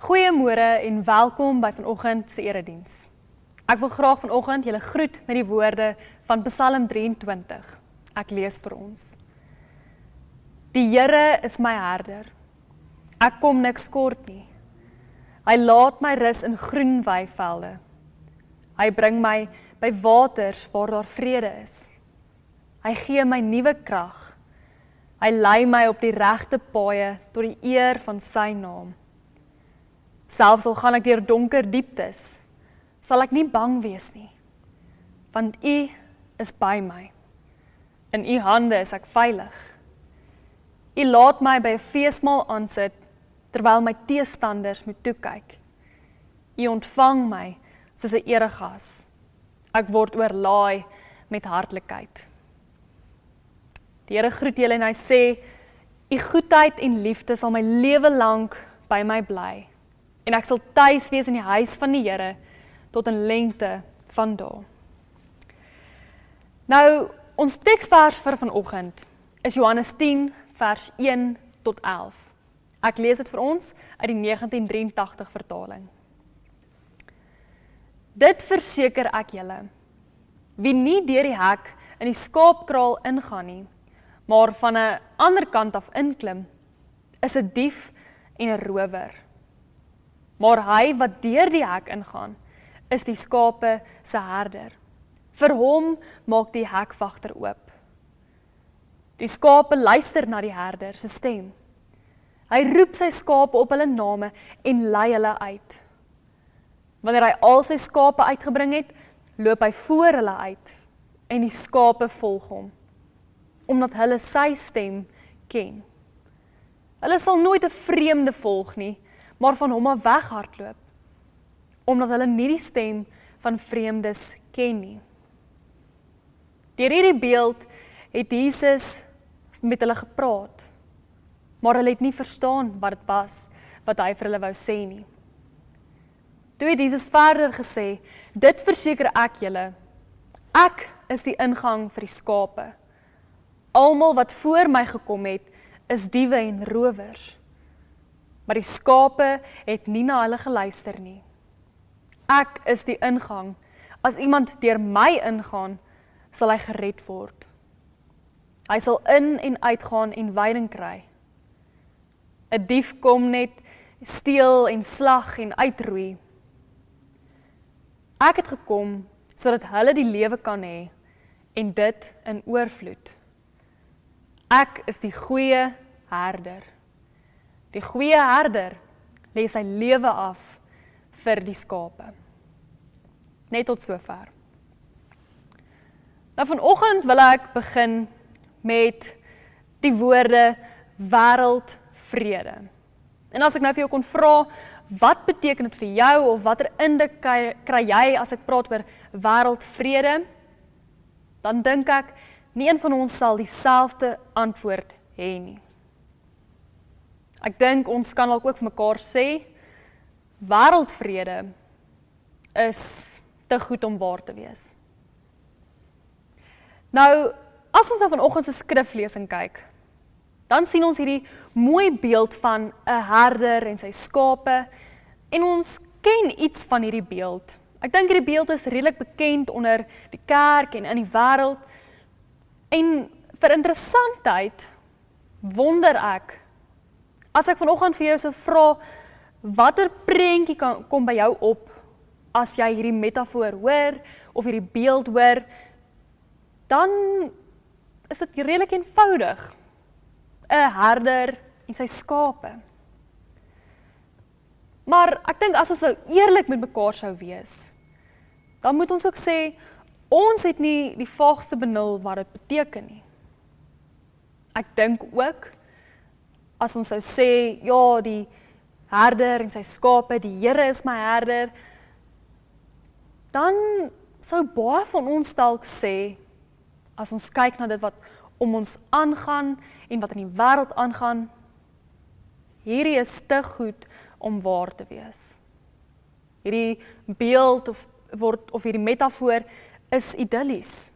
Goeiemôre en welkom by vanoggend se erediens. Ek wil graag vanoggend julle groet met die woorde van Psalm 23. Ek lees vir ons. Die Here is my herder. Ek kom niks kort nie. Hy laat my rus in groen weivelde. Hy bring my by waters waar daar vrede is. Hy gee my nuwe krag. Hy lei my op die regte paaie tot die eer van sy naam. Selfs al gaan ek deur donker dieptes, sal ek nie bang wees nie, want U is by my. In U hande is ek veilig. U laat my by 'n feesmaal aansit, terwyl my teestanders moet toekyk. U ontvang my soos 'n eregas. Ek word oorlaai met hartlikheid. Die Here groet julle en hy sê, U goedheid en liefde sal my lewe lank by my bly. En ek sal tuis wees in die huis van die Here tot in lengte van dae. Nou, ons teksvers vir vanoggend is Johannes 10 vers 1 tot 11. Ek lees dit vir ons uit die 1983 vertaling. Dit verseker ek julle, wie nie deur die hek in die skaapkraal ingaan nie, maar van 'n ander kant af inklim, is 'n dief en 'n rower. Maar hy wat deur die hek ingaan, is die skape se herder. Vir hom maak die hekwagter oop. Die skape luister na die herder se stem. Hy roep sy skape op hulle name en lei hulle uit. Wanneer hy al sy skape uitgebring het, loop hy voor hulle uit en die skape volg hom, omdat hulle sy stem ken. Hulle sal nooit 'n vreemde volg nie, maar van hom af weghardloop, omdat hulle nie die stem van vreemdes ken nie. Deur hierdie beeld het Jesus met hulle gepraat, maar hulle het nie verstaan wat dit was, wat hy vir hulle wou sê nie. Toe het Jesus verder gesê, dit verseker ek julle, ek is die ingang vir die skape. Almal wat voor my gekom het, is diewe en rowers. Maar die skape het nie na hulle geluister nie. Ek is die ingang. As iemand deur my ingaan, sal hy gered word. Hy sal in en uitgaan en veiding kry. 'n Dief kom net, steel en slag en uitroei. Ek het gekom sodat hulle die lewe kan hê en dit in oorvloed. Ek is die goeie herder. Die goeie herder lê sy lewe af vir die skape. Net tot sover. Nou vanoggend wil ek begin met die woorde wêreldvrede. En as ek nou vir jou kon vra, wat beteken dit vir jou of watter indruk kry jy as ek praat oor wêreldvrede? Dan dink ek, nie een van ons sal dieselfde antwoord hê nie. Ek dink ons kan ook vir mekaar sê, wêreldvrede is te goed om waar te wees. Nou, as ons nou vanoggend se skriflesing kyk, dan sien ons hierdie mooi beeld van 'n herder en sy skape, en ons ken iets van hierdie beeld. Ek dink hierdie beeld is redelik bekend onder die kerk en in die wêreld. En vir interessantheid wonder ek, as ek vanoggend vir jou sou vra, watter prentjie kom by jou op as jy hierdie metafoor hoor of hierdie beeld hoor, dan is dit redelik eenvoudig. 'n Herder en sy skape. Maar ek dink as ons nou eerlik met mekaar sou wees, dan moet ons ook sê, ons het nie die vaagste benul wat dit beteken nie. Ek dink ook, as ons sou sê, ja, die herder en sy skape, die Here is my herder, dan sou baie van ons dalk sê, as ons kyk na dit wat om ons aangaan en wat in die wêreld aangaan, hierdie is te goed om waar te wees. Hierdie beeld of hierdie metafoor is idillies.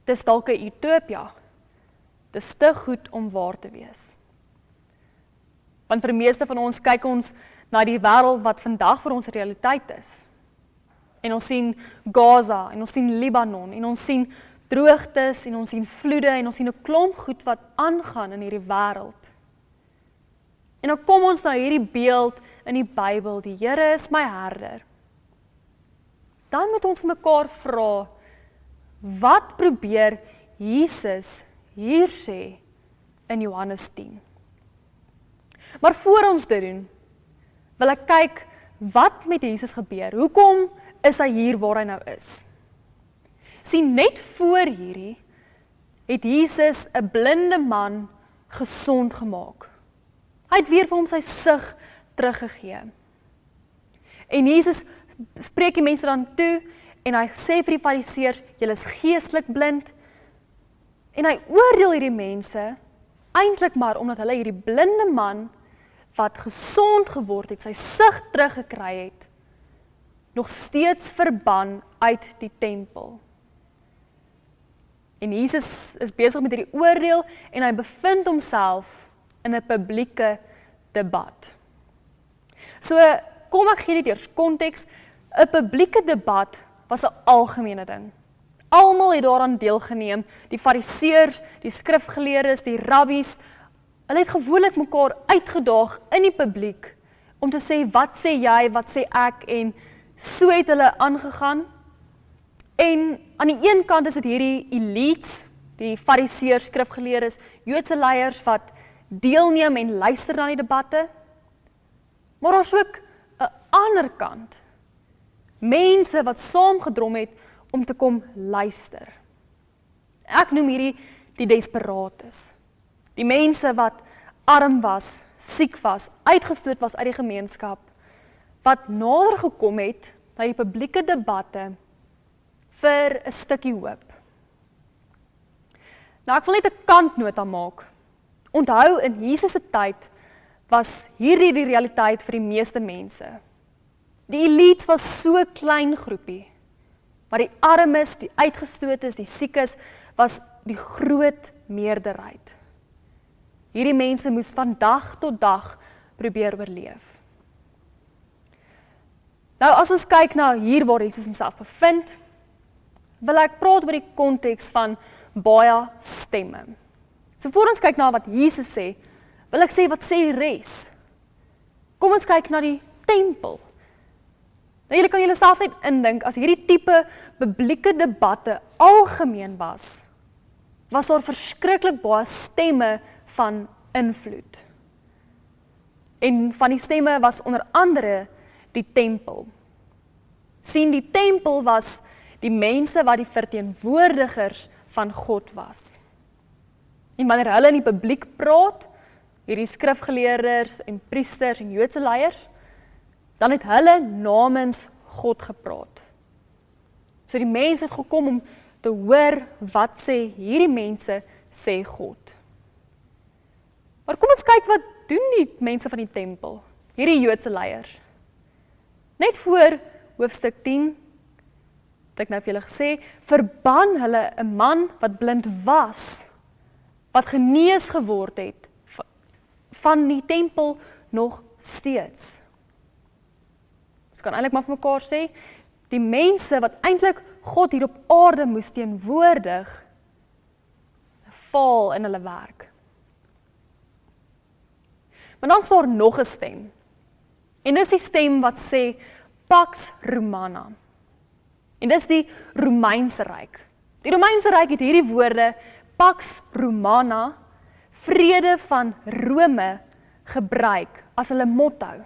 Dis dalk 'n utopia. Dis te goed om waar te wees. Want vir die meeste van ons kyk ons na die wêreld wat vandag vir ons realiteit is. En ons sien Gaza, en ons sien Libanon, en ons sien droogtes, en ons sien vloede, en ons sien 'n klomp goed wat aangaan in hierdie wêreld. En dan kom ons na hierdie beeld in die Bybel, die Here is my herder. Dan moet ons mekaar vra, wat probeer Jesus hier sê in Johannes 10? Maar voor ons dit doen, wil ek kyk wat met Jesus gebeur. Hoekom is hy hier waar hy nou is? Sien, net voor hierdie het Jesus 'n blinde man gesond gemaak. Hy het weer vir hom sy sig teruggegee. En Jesus spreek die mense dan toe en hy sê vir die fariseërs, julle is geestelik blind. En hy oordeel hierdie mense eintlik maar omdat hulle hierdie blinde man wat gesond geword het, sy sig teruggekry het, nog steeds verban uit die tempel. En Jesus is besig met hierdie oordeel en hy bevind homself in 'n publieke debat. So, kom ek gee net eers konteks. 'n Publieke debat was 'n algemene ding. Almal het daaraan deelgeneem, die fariseërs, die skrifgeleerdes, die rabbies, hulle het gewoonlik mekaar uitgedaag in die publiek om te sê, wat sê jy, wat sê ek, en so het hulle aangegaan. En aan die een kant is dit hierdie elites, die fariseërs, skrifgeleerdes, Joodse leiers wat deelneem en luister na die debatte. Maar daar is ook 'n ander kant. Mense wat saamgedrom het om te kom luister. Ek noem hierdie die desperates. Die mense wat arm was, siek was, uitgestoot was uit die gemeenskap, wat nader gekom het na die publieke debatte vir 'n stukkie hoop. Nou ek wil net 'n kantnota maak. Onthou, in Jesus se tyd was hierdie die realiteit vir die meeste mense. Die elite was so 'n klein groepie, maar die armes, die uitgestootes, die siekes, was die groot meerderheid. Hierdie mense moes van dag tot dag probeer oorleef. Nou as ons kyk na hier waar Jesus homself bevind, wil ek praat oor die konteks van baie stemme. So voor ons kyk na wat Jesus sê, wil ek sê wat sê die res. Kom ons kyk na die tempel. Nou julle kan julleself net indink, as hierdie tipe publieke debatte algemeen was daar verskriklik baie stemme van invloed. En van die stemme was onder andere die tempel. Sien, die tempel was die mense wat die verteenwoordigers van God was. En wanneer hulle in die publiek praat, hierdie skrifgeleerders en priesters en Joodse leiers, dan het hulle namens God gepraat. So die mense het gekom om te hoor wat sê hierdie mense, sê God. Maar kom ons kyk wat doen die mense van die tempel, hierdie Joodse leiers. Net voor hoofstuk 10, het ek nou vir julle gesê, verban hulle 'n man wat blind was, wat genees geword het, van die tempel nog steeds. Ons kan eintlik maar vir mekaar sê, die mense wat eintlik God hier op aarde moes teenwoordig, faal in hulle werk. Maar dan is daar nog 'n stem. En dis die stem wat sê, Pax Romana. En dis die Romeinse ryk. Die Romeinse ryk het hierdie woorde, Pax Romana, vrede van Rome, gebruik as hulle motto.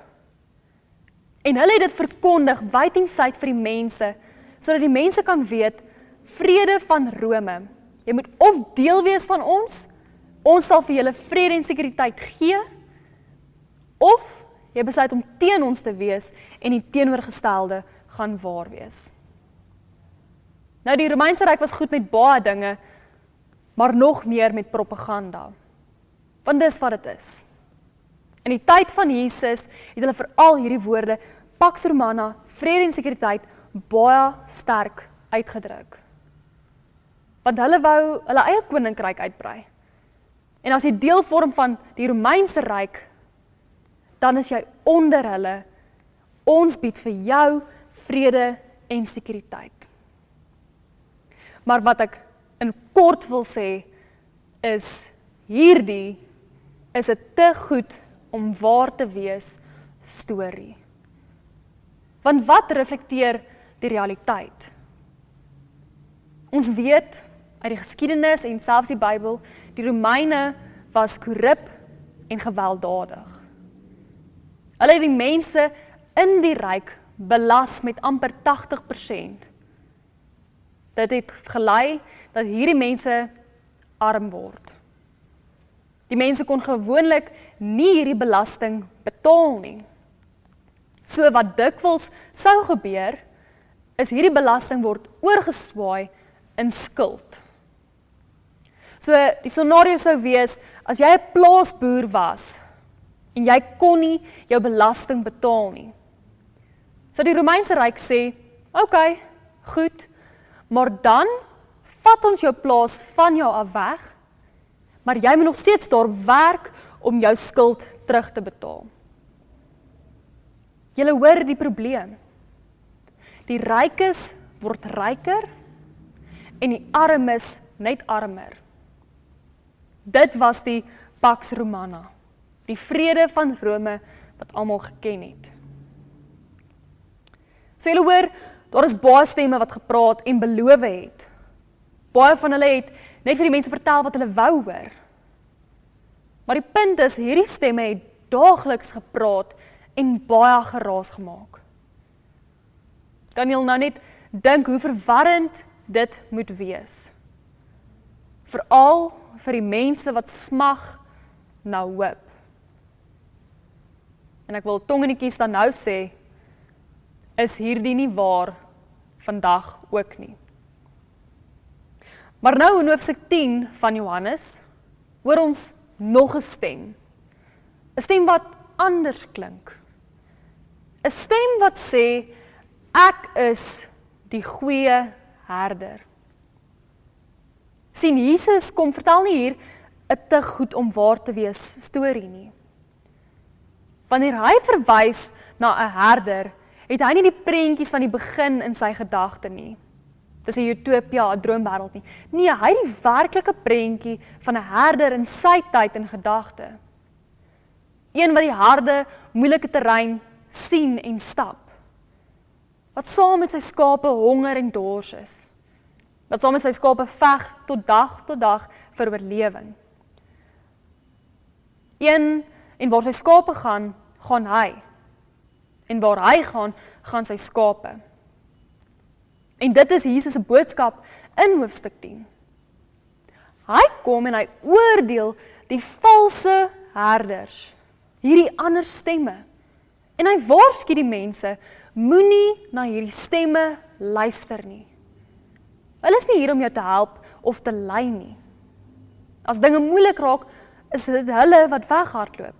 En hulle het dit verkondig wyd en suid vir die mense, sodat die mense kan weet, vrede van Rome. Jy moet of deel wees van ons sal vir julle vrede en sekuriteit gee, of jy besluit om teen ons te wees en die teenoorgestelde gaan waar wees. Nou die Romeinse ryk was goed met baie dinge, maar nog meer met propaganda. Want dis wat dit is. In die tyd van Jesus het hulle veral hierdie woorde, Pax Romana, vrede en sekuriteit, baie sterk uitgedruk. Want hulle wou hulle eie koninkryk uitbrei. En as die deel vorm van die Romeinse ryk, dan is jy onder hulle. Ons bied vir jou vrede en sekuriteit. Maar wat ek in kort wil sê, is hierdie is 'n te goed om waar te wees storie. Want wat reflekteer die realiteit? Ons weet uit die geskiedenis en selfs die Bybel, die Romeine was korrup en gewelddadig. Hulle het die mense in die ryk belas met amper 80%. Dit het gelei dat hierdie mense arm word. Die mense kon gewoonlik nie hierdie belasting betaal nie. So wat dikwels sou gebeur, is hierdie belasting word oorgeswaai in skuld. So die scenario sou wees, as jy 'n plaasboer was, en jy kon nie jou belasting betaal nie. So die Romeinse Ryk sê, oké, goed, maar dan vat ons jou plaas van jou af weg, maar jy moet nog steeds daar werk om jou skuld terug te betaal. Julle hoor die probleem. Die rykes word ryker en die armes net armer. Dit was die Pax Romana, die vrede van Rome wat almal geken het. So julle hoor, daar is baie stemme wat gepraat en beloof het. Baie van hulle het net vir die mense vertel wat hulle wou hoor. Maar die punt is, hierdie stemme het daagliks gepraat en baie geraas gemaak. Kan julle nou net dink hoe verwarrend dit moet wees? Veral vir die mense wat smag na hoop. En ek wil tong in die kies dan nou sê, is hierdie nie waar vandag ook nie. Maar nou in hoofstuk 10 van Johannes, hoor ons nog 'n stem. 'n Stem wat anders klink. 'n Stem wat sê, ek is die goeie herder. Sien, Jesus kom vertel nie hier 'n te goed om waar te wees storie nie. Wanneer hy verwys na 'n herder, het hy nie die prentjies van die begin in sy gedagte nie. Dis 'n utopia, 'n droomwêreld nie. Nee, hy het die werklike prentjie van 'n herder in sy tyd in gedagte. Een wat die harde, moeilike terrein sien en stap. Wat saam met sy skape honger en dors is. Wat saam met sy skape veg tot dag vir oorlewing. Een en waar sy skape gaan, gaan hy. En waar hy gaan, gaan sy skape. En dit is Jesus se boodskap in hoofstuk 10. Hy kom en hy oordeel die valse herders, hierdie ander stemme. En hy waarsku die mense, moenie na hierdie stemme luister nie. Hulle is nie hier om jou te help of te lei nie. As dinge moeilik raak, is dit hulle wat weghardloop.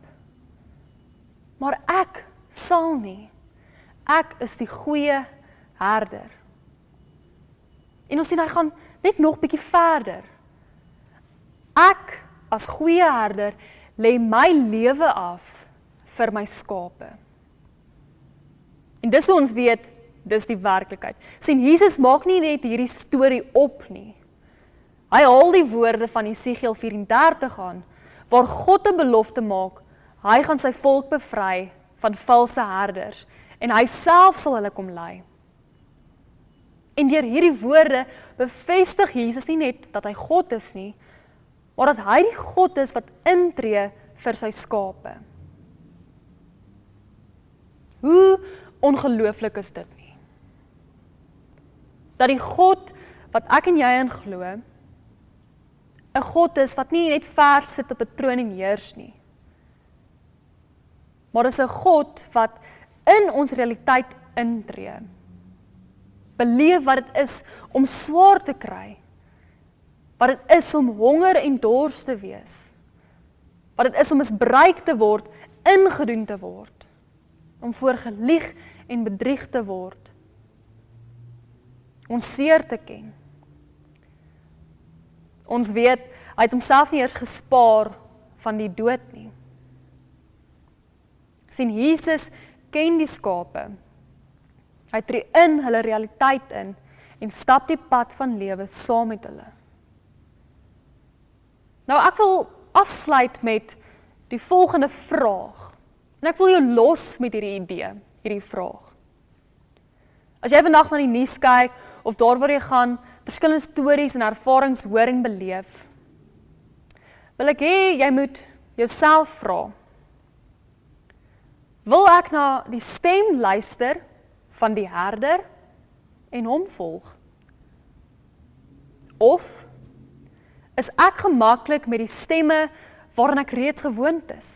Maar ek sal nie. Ek is die goeie herder. En ons sien hy gaan net nog bietjie verder. Ek as goeie herder lê my lewe af vir my skape. En dis hoe ons weet, dis die werklikheid. Sien, Jesus maak nie net hierdie storie op nie. Hy haal die woorde van Jesegiel 34 aan, waar God 'n belofte maak, hy gaan sy volk bevry van valse herders, en hy self sal hulle kom lei. En deur hierdie woorde bevestig Jesus nie net dat hy God is nie, maar dat hy die God is wat intree vir sy skape. Hoe ongelooflik is dit nie? Dat die God wat ek en jy in glo, 'n God is wat nie net ver sit op 'n troon en heers nie, maar is 'n God wat in ons realiteit intree. Beleef wat dit is om swaar te kry, wat dit is om honger en dors te wees, wat dit is om misbruik te word, ingedoen te word, om voorgelieg en bedrieg te word, ons seer te ken. Ons weet, hy het homself nie eers gespaar van die dood nie. sien Jesus ken die skape. Hy tree in hulle realiteit in en stap die pad van lewe saam met hulle. Nou ek wil afsluit met die volgende vraag. En ek wil jou los met hierdie idee, hierdie vraag. As jy vandag na die nuus kyk, of daar waar jy gaan, verskillende stories en ervarings hoor en beleef, wil ek hê, jy moet jouself vra, wil ek na die stem luister van die herder en hom volg? Of is ek gemaklik met die stemme waaraan ek reeds gewoond is?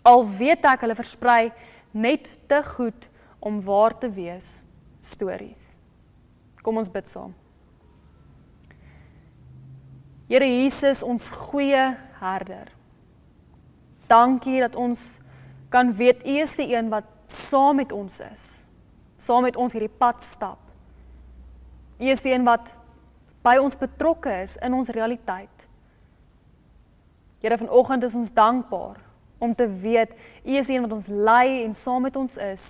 Al weet ek hulle versprei net te goed om waar te wees stories. Kom ons bid saam. Here Jesus, ons goeie herder. Dankie dat ons kan weet, U is die een wat saam met ons is. Saam met ons hierdie pad stap. U is die een wat by ons betrokke is in ons realiteit. Here, vanoggend is ons dankbaar om te weet, U is die een wat ons lei en saam met ons is.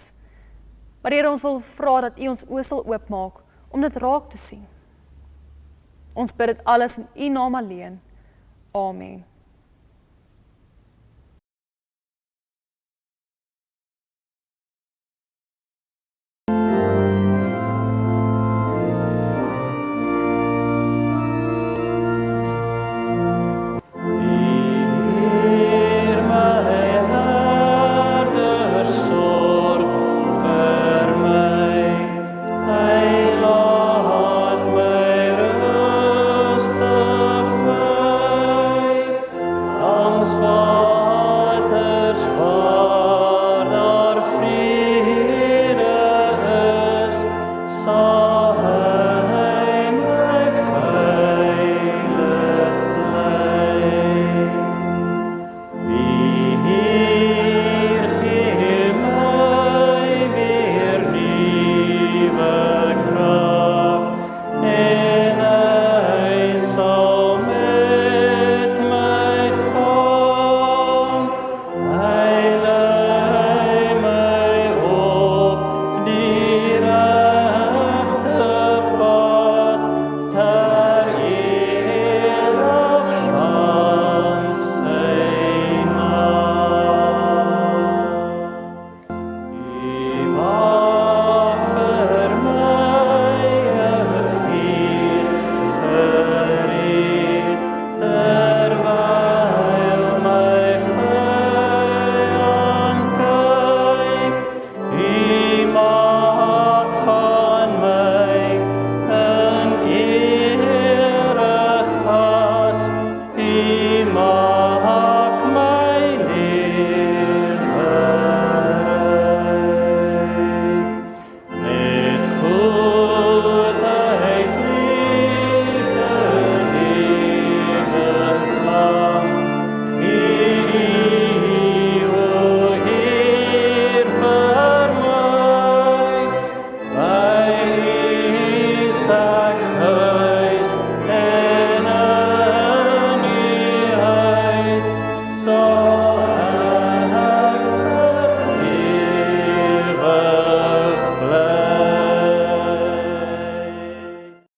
Maar Here, ons wil vra dat U ons oë sal oopmaak om dit raak te sien. Ons bid dit alles in U naam alleen. Amen.